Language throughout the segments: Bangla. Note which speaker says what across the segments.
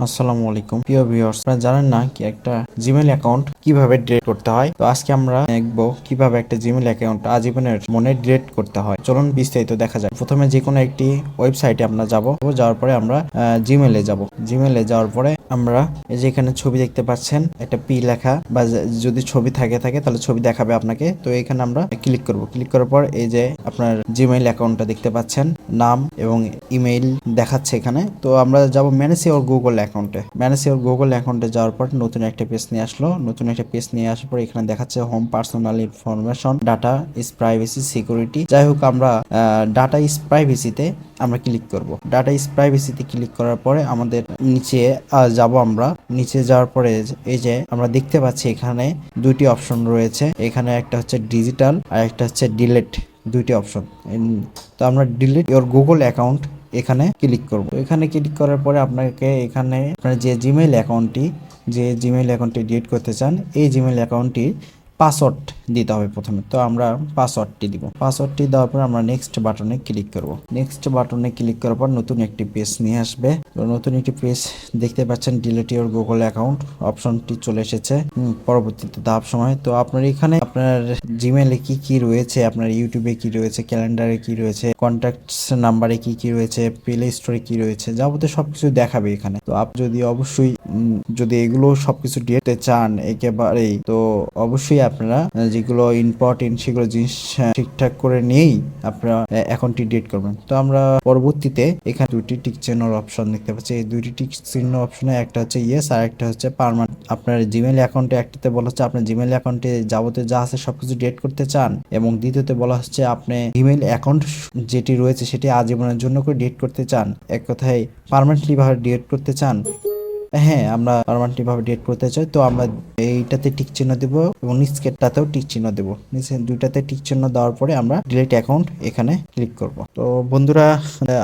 Speaker 1: আসসালামু আলাইকুম প্রিয় ভিউয়ার্স, আপনারা জানেন না কি একটা জিমেইল অ্যাকাউন্ট কিভাবে ডিলিট করতে হয়? তো আজকে আমরা দেখব কিভাবে একটা জিমেইল অ্যাকাউন্ট আজীবনের মনে ডিলিট করতে হয়। চলুন বিস্তারিত দেখা যাক। প্রথমে যে কোনো একটি ওয়েবসাইটে আমরা যাওয়ার পরে আমরা জিমেইলে যাব। জিমেইলে যাওয়ার পরে আমরা এই যে এখানে ছবি দেখতে পাচ্ছেন, একটা পি লেখা বা যদি ছবি থাকে তাহলে ছবি দেখাবে আপনাকে। তো এখানে আমরা ক্লিক করব। ক্লিক করার পর এই যে আপনার জিমেইল অ্যাকাউন্টটা দেখতে পাচ্ছেন, নাম এবং ইমেইল দেখাচ্ছে এখানে। তো আমরা যাব ম্যানেজ ইওর গুগল অ্যাকাউন্টে। ম্যানেজ ইওর গুগল অ্যাকাউন্টে যাওয়ার পর নতুন একটা পেজ নিয়ে আসলো। নতুন একটা পেজ নিয়ে আসার পর এখানে দেখাচ্ছে home, personal information, data is privacy, security. যাই হোক, আমরা ডাটা ইজ প্রাইভেসিতে আমরা ক্লিক করব। ডাটা ইজ প্রাইভেসিতে ক্লিক করার পরে আমাদের নিচে যাব। আমরা নিচে যাওয়ার পরে এই যে আমরা দেখতে পাচ্ছি এখানে দুইটি অপশন রয়েছে। এখানে একটা হচ্ছে ডিজিটাল আর একটা হচ্ছে ডিলিট, দুইটি অপশন। তো আমরা ডিলিট ইওর গুগল অ্যাকাউন্ট এখানে ক্লিক করব। এখানে ক্লিক করার পরে আপনাকে এখানে আপনার যে জিমেইল অ্যাকাউন্টটি ডিলিট করতে চান, এই জিমেইল অ্যাকাউন্টটি পাসওয়ার্ড দিতে হবে প্রথমে। তো আমরা পাসওয়ার্ডটি দিব। পাসওয়ার্ডটি দেওয়ার পর আমরা নেক্সট বাটনে ক্লিক করব। নেক্সট বাটনে ক্লিক করার পর নতুন একটি পেজ নিয়ে আসবে। তো নতুন একটি পেজ দেখতে পাচ্ছেন, ডিলিট ইওর গুগল অ্যাকাউন্ট অপশনটি চলে এসেছে পরবর্তীতে ধাপ সময়। তো আপনার এখানে আপনার জিমেইলে কি কি রয়েছে, আপনার ইউটিউবে কি রয়েছে, ক্যালেন্ডারে কি রয়েছে, কন্ট্যাক্টস নাম্বারে কি কি রয়েছে, প্লে স্টোরে কি রয়েছে, যাবতীয় সবকিছু দেখাবে এখানে। তো আপনি যদি অবশ্যই যদি এগুলো সবকিছু দিতে চান একেবারেই, তো অবশ্যই আপনারা যেগুলো ইম্পর্টেন্ট সেগুলো জিনিস ঠিকঠাক করে নিয়েই আপনারা অ্যাকাউন্টটি ডিলিট করবেন। তো আমরা পরবর্তীতে এখানে দুইটি টিক চিহ্নর অপশন দেখতে পাচ্ছি। এই দুইটি টিক চিহ্ন অপশনে একটা হচ্ছে ইয়েস আর একটা হচ্ছে পার্মানেন্ট। আপনার জিমেইল অ্যাকাউন্টে একটাতে বলা হচ্ছে আপনার জিমেইল অ্যাকাউন্টে যাবতীয় যা আছে সবকিছু ডিলিট করতে চান, এবং দ্বিতীয়তে বলা হচ্ছে আপনি ইমেইল অ্যাকাউন্ট যেটি রয়েছে সেটি আজীবনের জন্য করে ডিলিট করতে চান। এক কথায় পার্মানেন্টলি ভাবে ডিলিট করতে চান। হ্যাঁ, আমরা পার্মানেন্টলি ভাবে ডিলিট করতে চাই। তো আমরা এইটাতে টিক চিহ্ন দেব এবং নিচেরটাতেও টিক চিহ্ন দেব। নিচে দুইটাতে টিক চিহ্ন দেওয়ার পরে আমরা ডিলিট অ্যাকাউন্ট এখানে ক্লিক করব। তো বন্ধুরা,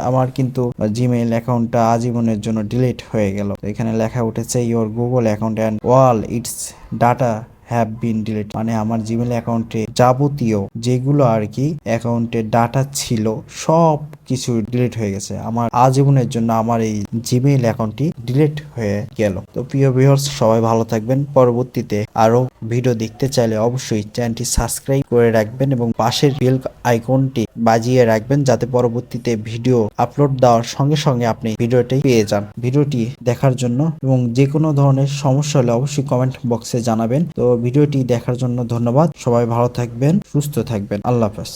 Speaker 1: আমার কিন্তু জিমেইল অ্যাকাউন্টটা আজীবনের জন্য ডিলিট হয়ে গেল। এখানে লেখা উঠেছে your Google account and all it's data have been delete. মানে আমার জিমেইল অ্যাকাউন্টে যাবতীয় যেগুলো আর কি অ্যাকাউন্টে ডাটা ছিল সব কিছু ডিলিট হয়ে গেছে। আমার আজীবনের জন্য আমার এই জিমেইল অ্যাকাউন্টটি ডিলিট হয়ে গেল। তো প্রিয় ভিউয়ার্স, সবাই ভালো থাকবেন। পরবর্তীতে আরো ভিডিও দেখতে চাইলে অবশ্যই চ্যানেলটি সাবস্ক্রাইব করে রাখবেন এবং পাশের বেল আইকনটি বাজিয়ে রাখবেন, যাতে পরবর্তীতে ভিডিও আপলোড দেওয়ার সঙ্গে সঙ্গে আপনি ভিডিওটি পেয়ে যান। ভিডিওটি দেখার জন্য এবং যে কোনো ধরনের সমস্যা হলে অবশ্যই কমেন্ট বক্সে জানাবেন। তো ভিডিওটি দেখার জন্য ধন্যবাদ। সবাই ভালো থাকবেন, সুস্থ থাকবেন। আল্লাহ হাফেজ।